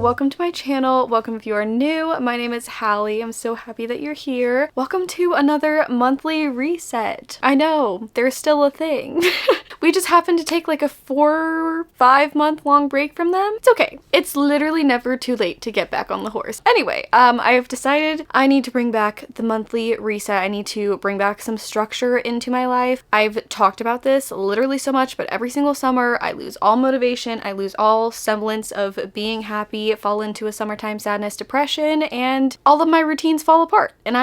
welcome to my channel. Welcome if you are new. My name is Hallie. I'm so happy that you're here. Welcome to another monthly reset. I know, there's still a thing. We just happened to take like a 4-5 month long break from them. It's okay. It's literally never too late to get back on the horse. Anyway, I have decided I need to bring back the monthly reset. I need to bring back some structure into my life. I've talked about this literally so much, but every single summer I lose all motivation. I lose all semblance of being happy, fall into a summertime sadness, depression, and all of my routines fall apart. And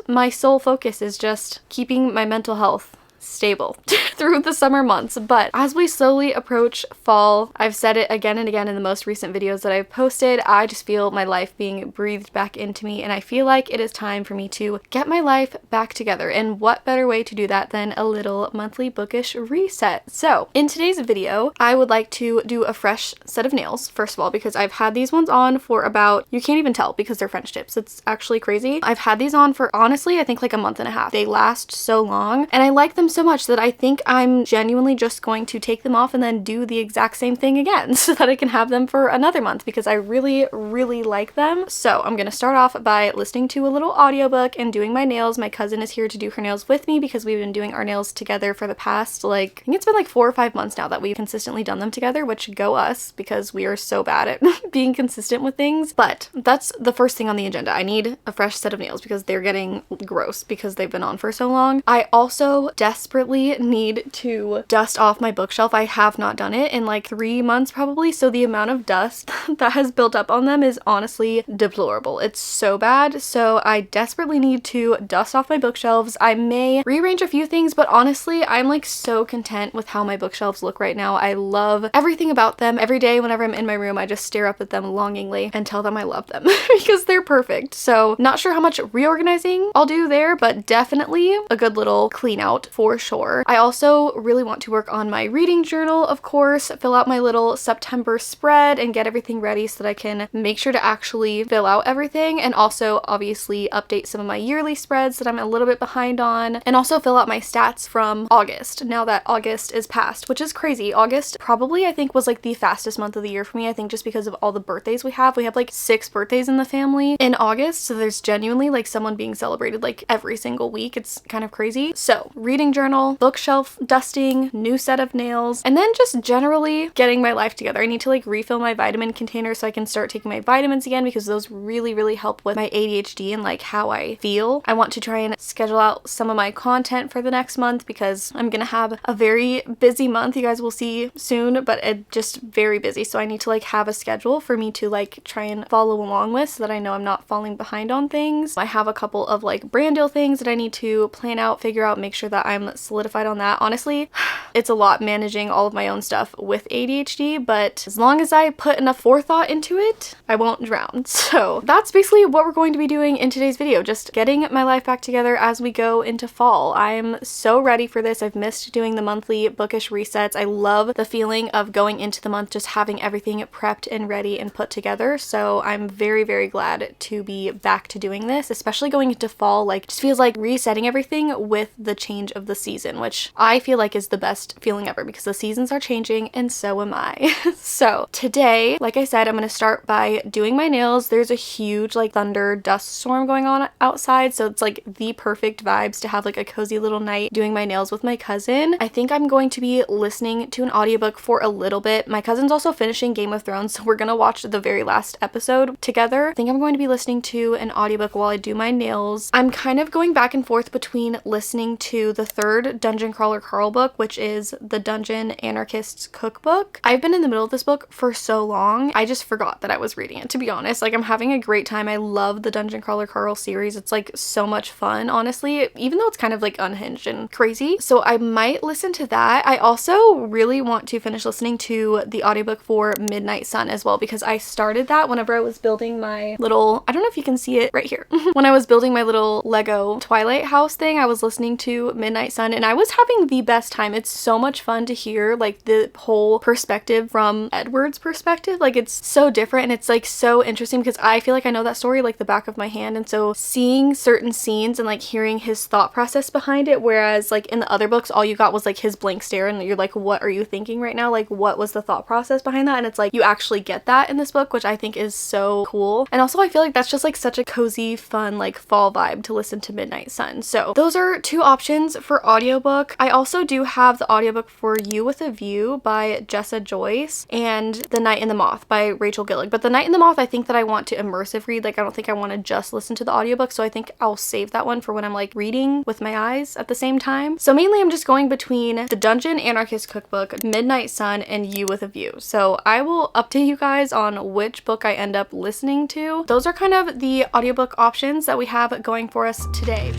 my sole focus is just keeping my mental health stable through the summer months. But as we slowly approach fall, I've said it again and again in the most recent videos that I've posted, I just feel my life being breathed back into me, and I feel like it is time for me to get my life back together. And what better way to do that than a little monthly bookish reset? So in today's video, I would like to do a fresh set of nails, first of all, because I've had these ones on for about, you can't even tell because they're French tips. It's actually crazy. I've had these on for honestly, I think like a month and a half. They last so long, and I like them so much that I think I'm genuinely just going to take them off and then do the exact same thing again so that I can have them for another month because I really, really like them. So I'm gonna start off by listening to a little audiobook and doing my nails. My cousin is here to do her nails with me because we've been doing our nails together for the past, like, I think it's been like 4 or 5 months now that we've consistently done them together, which go us because we are so bad at being consistent with things. But that's the first thing on the agenda. I need a fresh set of nails because they're getting gross because they've been on for so long. I also desperately need to dust off my bookshelf. I have not done it in like 3 months probably, so the amount of dust that has built up on them is honestly deplorable. It's so bad, so I desperately need to dust off my bookshelves. I may rearrange a few things, but honestly, I'm like so content with how my bookshelves look right now. I love everything about them. Every day whenever I'm in my room, I just stare up at them longingly and tell them I love them because they're perfect. So not sure how much reorganizing I'll do there, but definitely a good little clean out for sure. I also really want to work on my reading journal, of course, fill out my little September spread and get everything ready so that I can make sure to actually fill out everything, and also obviously update some of my yearly spreads that I'm a little bit behind on, and also fill out my stats from August now that August is past, which is crazy. August probably I think was like the fastest month of the year for me. I think just because of all the birthdays we have. We have like 6 birthdays in the family in August, so there's genuinely like someone being celebrated like every single week. It's kind of crazy. So reading journal, bookshelf dusting, new set of nails, and then just generally getting my life together. I need to like refill my vitamin container so I can start taking my vitamins again because those really, really help with my ADHD and like how I feel. I want to try and schedule out some of my content for the next month because I'm gonna have a very busy month. You guys will see soon, but it's just very busy. So I need to like have a schedule for me to like try and follow along with so that I know I'm not falling behind on things. I have a couple of like brand deal things that I need to plan out, figure out, make sure that I'm solidified on that. Honestly, it's a lot managing all of my own stuff with ADHD, but as long as I put enough forethought into it, I won't drown. So that's basically what we're going to be doing in today's video, just getting my life back together as we go into fall. I'm so ready for this. I've missed doing the monthly bookish resets. I love the feeling of going into the month just having everything prepped and ready and put together. So I'm very, very glad to be back to doing this, especially going into fall. Like, just feels like resetting everything with the change of the season, which I feel like is the best feeling ever because the seasons are changing and so am I. So today, like I said, I'm going to start by doing my nails. There's a huge like thunder dust storm going on outside, so it's like the perfect vibes to have like a cozy little night doing my nails with my cousin. I think I'm going to be listening to an audiobook for a little bit. My cousin's also finishing Game of Thrones, so we're going to watch the very last episode together. I think I'm going to be listening to an audiobook while I do my nails. I'm kind of going back and forth between listening to the third Dungeon Crawler Carl book, which is the Dungeon Anarchist's Cookbook. I've been in the middle of this book for so long, I just forgot that I was reading it, to be honest. Like, I'm having a great time. I love the Dungeon Crawler Carl series. It's like so much fun, honestly, even though it's kind of like unhinged and crazy. So I might listen to that. I also really want to finish listening to the audiobook for Midnight Sun as well, because I started that whenever I was building my little, I don't know if you can see it right here. When I was building my little Lego Twilight house thing, I was listening to Midnight Midnight Sun, and I was having the best time. It's so much fun to hear like the whole perspective from Edward's perspective. Like it's so different and it's like so interesting because I feel like I know that story like the back of my hand, and so seeing certain scenes and like hearing his thought process behind it, whereas like in the other books all you got was like his blank stare and you're like, what are you thinking right now? Like what was the thought process behind that? And it's like you actually get that in this book, which I think is so cool. And also I feel like that's just like such a cozy, fun, like fall vibe to listen to Midnight Sun. So those are two options for audiobook. I also do have the audiobook for You with a View by Jessa Joyce and The Night and the Moth by Rachel Gillig. But The Night and the Moth, I think that I want to immersive read. Like I don't think I want to just listen to the audiobook, so I think I'll save that one for when I'm like reading with my eyes at the same time. So mainly I'm just going between The Dungeon Anarchist Cookbook, Midnight Sun, and You with a View. So I will update you guys on which book I end up listening to. Those are kind of the audiobook options that we have going for us today.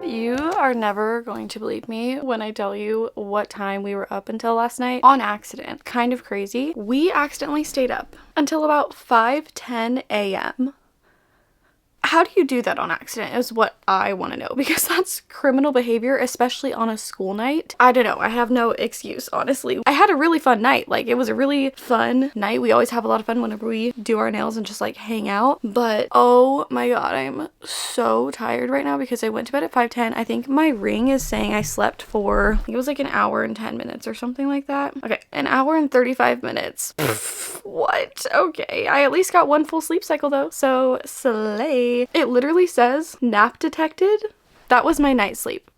You are never going to believe me when I tell you what time we were up until last night on accident. Kind of crazy. We accidentally stayed up until about 5:10 a.m. How do you do that on accident is what I want to know, because that's criminal behavior, especially on a school night. I don't know. I have no excuse, honestly. I had a really fun night. Like, it was a really fun night. We always have a lot of fun whenever we do our nails and just like hang out. But oh my god, I'm so tired right now because I went to bed at 5:10. I think my ring is saying I slept for, I think it was like an hour and 10 minutes or something like that. Okay, an hour and 35 minutes. What? Okay, I at least got one full sleep cycle though, so slay. It literally says nap detected. That was my night sleep.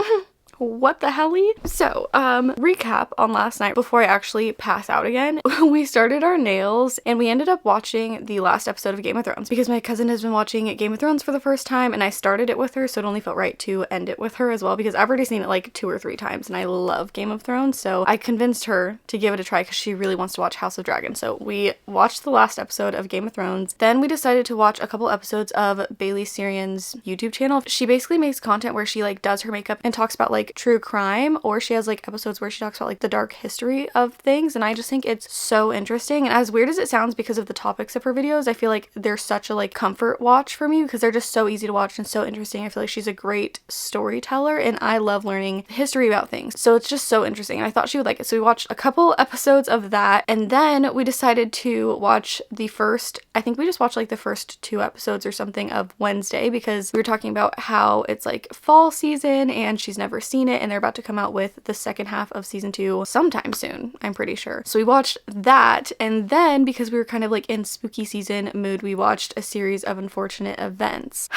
What the helly? So, recap on last night before I actually pass out again. We started our nails and we ended up watching the last episode of Game of Thrones because my cousin has been watching Game of Thrones for the first time and I started it with her, so it only felt right to end it with her as well because I've already seen it like 2 or 3 times and I love Game of Thrones, so I convinced her to give it a try because she really wants to watch House of Dragon. So we watched the last episode of Game of Thrones. Then we decided to watch a couple episodes of Bailey Sarian's YouTube channel. She basically makes content where she like does her makeup and talks about like true crime, or she has like episodes where she talks about like the dark history of things, and I just think it's so interesting. And as weird as it sounds because of the topics of her videos, I feel like they're such a like comfort watch for me because they're just so easy to watch and so interesting. I feel like she's a great storyteller and I love learning history about things, so it's just so interesting and I thought she would like it. So we watched a couple episodes of that and then we decided to watch the first, I think we just watched like the first 2 episodes or something of Wednesday because we were talking about how it's like fall season and she's never seen it and they're about to come out with the second half of season 2 sometime soon, I'm pretty sure. So we watched that, and then because we were kind of like in spooky season mood, we watched a series of unfortunate events.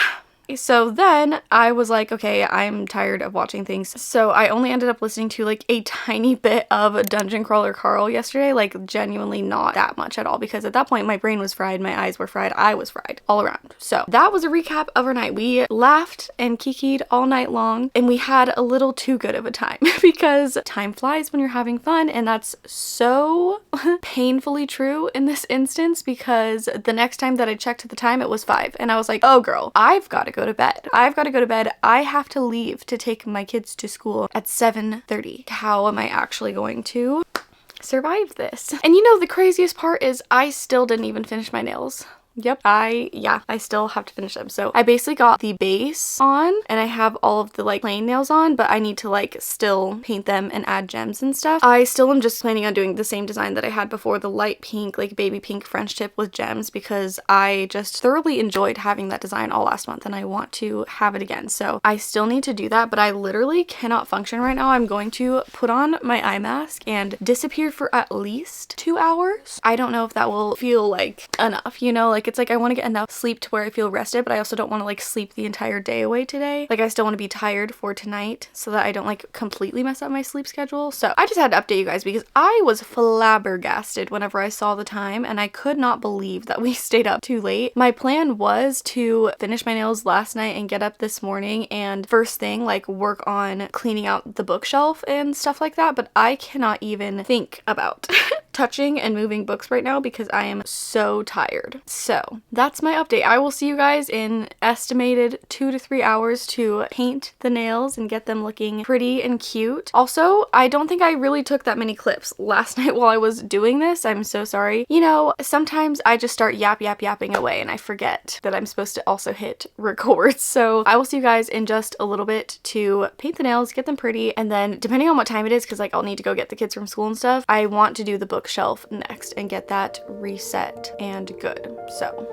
So then I was like, okay, I'm tired of watching things. So I only ended up listening to like a tiny bit of Dungeon Crawler Carl yesterday, like genuinely not that much at all, because at that point my brain was fried, my eyes were fried, I was fried all around. So that was a recap of our night. We laughed and kikied all night long and we had a little too good of a time because time flies when you're having fun, and that's so painfully true in this instance because the next time that I checked the time it was 5 and I was like, oh girl, I've got to go to bed. I've got to go to bed. I have to leave to take my kids to school at 7:30. How am I actually going to survive this? And you know, the craziest part is I still didn't even finish my nails. Yep, I still have to finish them. So I basically got the base on and I have all of the like plain nails on, but I need to like still paint them and add gems and stuff. I still am just planning on doing the same design that I had before, the light pink, like baby pink French tip with gems, because I just thoroughly enjoyed having that design all last month and I want to have it again. So I still need to do that, but I literally cannot function right now. I'm going to put on my eye mask and disappear for at least 2 hours. I don't know if that will feel like enough, you know, like Like, it's like I want to get enough sleep to where I feel rested, but I also don't want to like sleep the entire day away today. Like, I still want to be tired for tonight so that I don't like completely mess up my sleep schedule. So I just had to update you guys because I was flabbergasted whenever I saw the time, and I could not believe that we stayed up too late. My plan was to finish my nails last night and get up this morning and first thing like work on cleaning out the bookshelf and stuff like that, but I cannot even think about touching and moving books right now because I am so tired. So that's my update. I will see you guys in estimated 2 to 3 hours to paint the nails and get them looking pretty and cute. Also, I don't think I really took that many clips last night while I was doing this. I'm so sorry. You know, sometimes I just start yapping away and I forget that I'm supposed to also hit record. So I will see you guys in just a little bit to paint the nails, get them pretty, and then depending on what time it is, because like I'll need to go get the kids from school and stuff, I want to do the bookshelf next and get that reset and good. So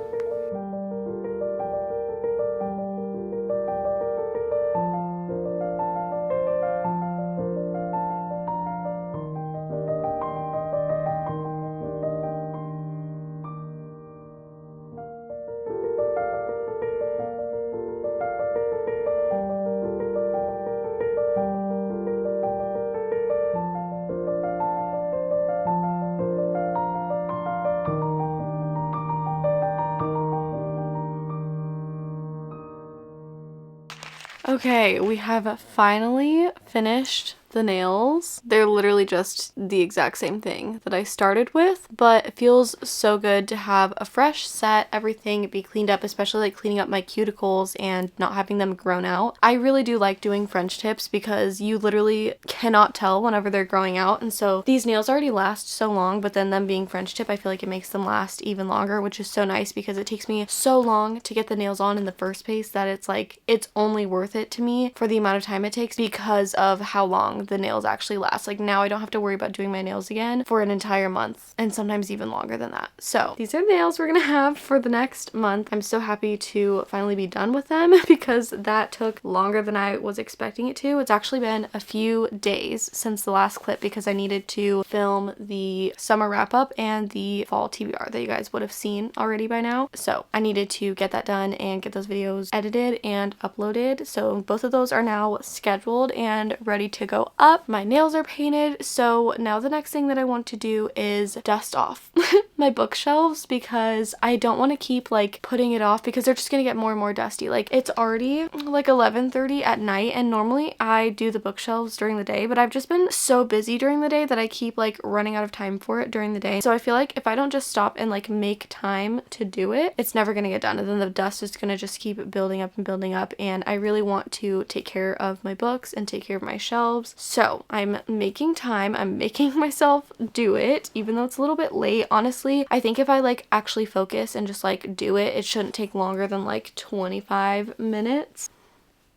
okay, we have finally finished the nails. They're literally just the exact same thing that I started with, but it feels so good to have a fresh set, everything be cleaned up, especially like cleaning up my cuticles and not having them grown out. I really do like doing French tips because you literally cannot tell whenever they're growing out, and so these nails already last so long, but then them being French tip, I feel like it makes them last even longer, which is so nice because it takes me so long to get the nails on in the first place that it's like it's only worth it to me for the amount of time it takes because of how long the nails actually last. Like now I don't have to worry about doing my nails again for an entire month, and sometimes even longer than that. So these are the nails we're gonna have for the next month. I'm so happy to finally be done with them because that took longer than I was expecting it to. It's actually been a few days since the last clip because I needed to film the summer wrap up and the fall TBR that you guys would have seen already by now. So I needed to get that done and get those videos edited and uploaded. So both of those are now scheduled and ready to go up. My nails are painted, so now the next thing that I want to do is dust off my bookshelves because I don't want to keep like putting it off because they're just gonna get more and more dusty. Like it's already like 11:30 at night, and normally I do the bookshelves during the day, but I've just been so busy during the day that I keep like running out of time for it during the day. So I feel like if I don't just stop and like make time to do it, it's never gonna get done, and then the dust is gonna just keep building up and building up, and I really want to take care of my books and take care of my shelves. So I'm making time. I'm making myself do it, even though it's a little bit late. Honestly, I think if I like actually focus and just like do it, it shouldn't take longer than like 25 minutes.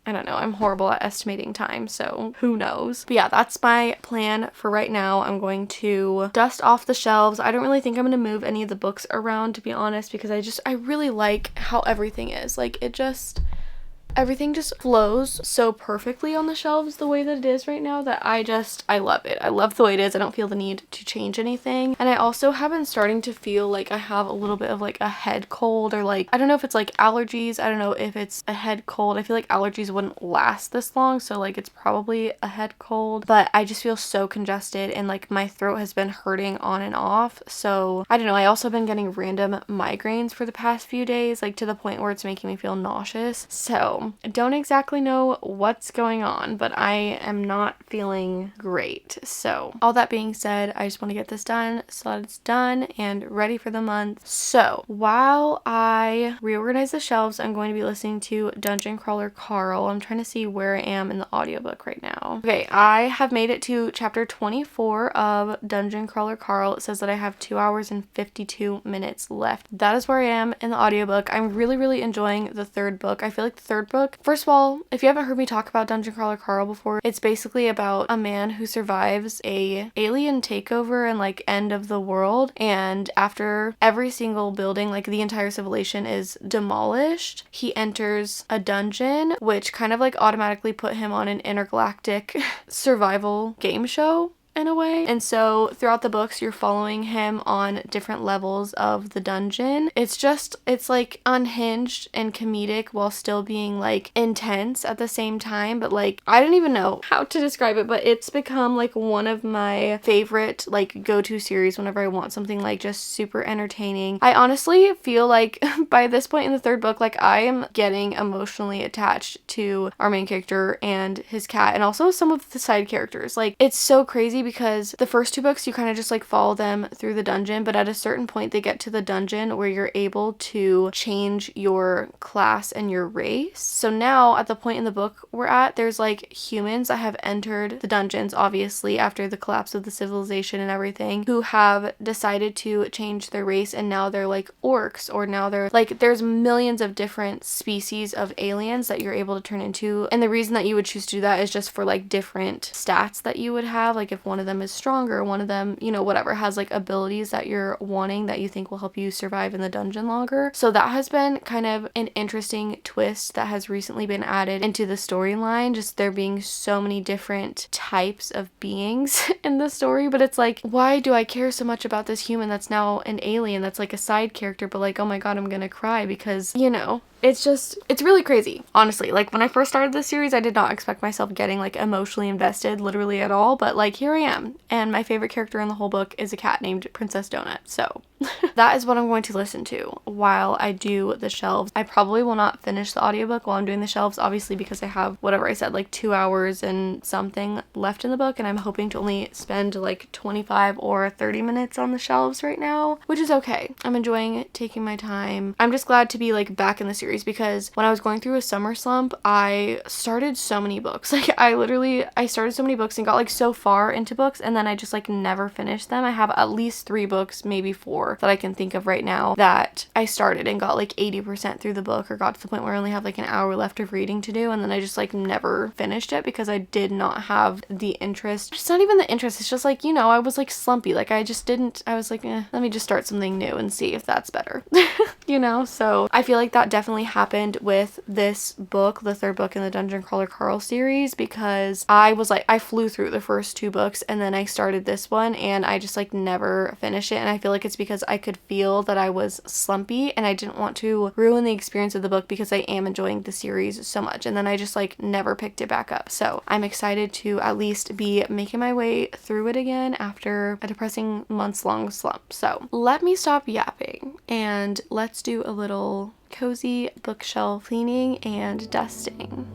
I don't know, I'm horrible at estimating time, so who knows. But yeah, that's my plan for right now. I'm going to dust off the shelves. I don't really think I'm going to move any of the books around, to be honest, because I really like how everything is. Like everything just flows so perfectly on the shelves the way that it is right now that I love it. I love the way it is. I don't feel the need to change anything. And I also have been starting to feel like I have a little bit of like a head cold, or like, I don't know if it's like allergies. I don't know if it's a head cold. I feel like allergies wouldn't last this long, so like it's probably a head cold, but I just feel so congested and like my throat has been hurting on and off. So I don't know. I also been getting random migraines for the past few days, like to the point where it's making me feel nauseous. So I don't exactly know what's going on, but I am not feeling great. So all that being said, I just want to get this done so that it's done and ready for the month. So while I reorganize the shelves, I'm going to be listening to Dungeon Crawler Carl. I'm trying to see where I am in the audiobook right now. Okay, I have made it to chapter 24 of Dungeon Crawler Carl. It says that I have 2 hours and 52 minutes left. That is where I am in the audiobook. I'm really enjoying the third book. I feel like the third book, first of all, if you haven't heard me talk about Dungeon Crawler Carl before, it's basically about a man who survives a alien takeover and like end of the world, and after every single building, like the entire civilization is demolished, he enters a dungeon, which kind of like automatically put him on an intergalactic survival game show. in a way. And so throughout the books, you're following him on different levels of the dungeon. It's like unhinged and comedic while still being like intense at the same time. But like, I don't even know how to describe it, but it's become like one of my favorite like go-to series whenever I want something like just super entertaining. I honestly feel like by this point in the third book, like I am getting emotionally attached to our main character and his cat, and also some of the side characters. Like, it's so crazy because the first 2 books you kind of just like follow them through the dungeon, but at a certain point they get to the dungeon where you're able to change your class and your race. So now at the point in the book we're at, there's like humans that have entered the dungeons, obviously after the collapse of the civilization and everything, who have decided to change their race, and now they're like orcs, or now they're like, there's millions of different species of aliens that you're able to turn into. And the reason that you would choose to do that is just for like different stats that you would have, like if one of them is stronger, one of them, you know, whatever, has like abilities that you're wanting that you think will help you survive in the dungeon longer. So that has been kind of an interesting twist that has recently been added into the storyline, just there being so many different types of beings in the story. But it's like, why do I care so much about this human that's now an alien that's like a side character, but like, oh my god, I'm gonna cry because, you know, it's really crazy, honestly. Like, when I first started this series, I did not expect myself getting like emotionally invested literally at all, but like, here I am, and my favorite character in the whole book is a cat named Princess Donut. So that is what I'm going to listen to while I do the shelves. I probably will not finish the audiobook while I'm doing the shelves, obviously, because I have, whatever I said, like 2 hours and something left in the book, and I'm hoping to only spend like 25 or 30 minutes on the shelves right now, which is okay. I'm enjoying taking my time. I'm just glad to be like back in the series, because when I was going through a summer slump, I started so many books. Like, I started so many books and got like so far into books, and then I just like never finished them. I have at least 3 books, maybe 4, that I can think of right now that I started and got like 80% through the book, or got to the point where I only have like an hour left of reading to do, and then I just like never finished it because I did not have the interest. It's not even the interest, it's just like, you know, I was like slumpy. Like, I was like, let me just start something new and see if that's better. You know? So I feel like that definitely happened with this book, the third book in the Dungeon Crawler Carl series, because I was like, I flew through the first 2 books and then I started this one and I just like never finished it. And I feel like it's because I could feel that I was slumpy and I didn't want to ruin the experience of the book because I am enjoying the series so much. And then I just like never picked it back up. So I'm excited to at least be making my way through it again after a depressing months-long slump. So let me stop yapping and let's do a little cozy bookshelf cleaning and dusting.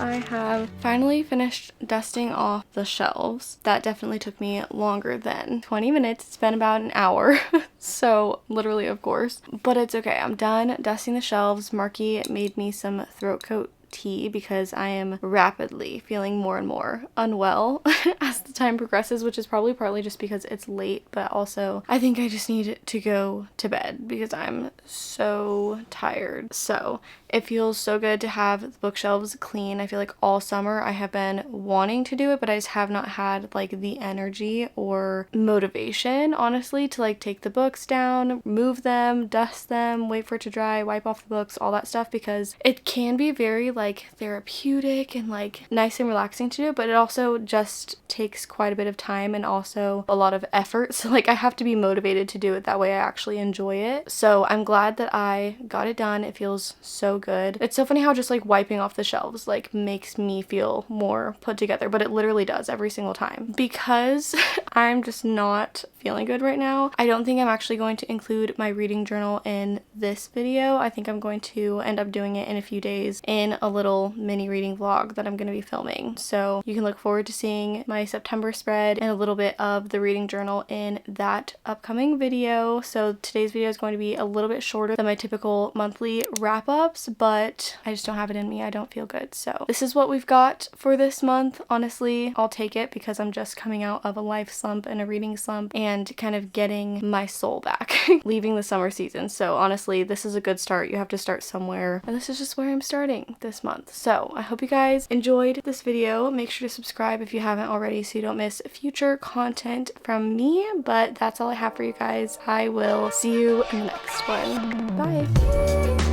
I have finally finished dusting off the shelves. That definitely took me longer than 20 minutes. It's been about an hour. So literally, of course, but it's okay. I'm done dusting the shelves. Marky made me some throat coat tea because I am rapidly feeling more and more unwell as the time progresses, which is probably partly just because it's late, but also I think I just need to go to bed because I'm so tired. So it feels so good to have the bookshelves clean. I feel like all summer I have been wanting to do it, but I just have not had like the energy or motivation, honestly, to like take the books down, move them, dust them, wait for it to dry, wipe off the books, all that stuff, because it can be very like therapeutic and like nice and relaxing to do, but it also just takes quite a bit of time and also a lot of effort. So like I have to be motivated to do it, that way I actually enjoy it. So I'm glad that I got it done. It feels so good. It's so funny how just like wiping off the shelves like makes me feel more put together, but it literally does every single time. Because I'm just not feeling good right now, I don't think I'm actually going to include my reading journal in this video. I think I'm going to end up doing it in a few days in a little mini reading vlog that I'm going to be filming. So you can look forward to seeing my September spread and a little bit of the reading journal in that upcoming video. So today's video is going to be a little bit shorter than my typical monthly wrap-ups, but I just don't have it in me. I don't feel good. So this is what we've got for this month. Honestly, I'll take it because I'm just coming out of a life slump and a reading slump and kind of getting my soul back, leaving the summer season. So honestly, this is a good start. You have to start somewhere, and this is just where I'm starting this month. So I hope you guys enjoyed this video. Make sure to subscribe if you haven't already so you don't miss future content from me. But that's all I have for you guys. I will see you in the next one. Bye.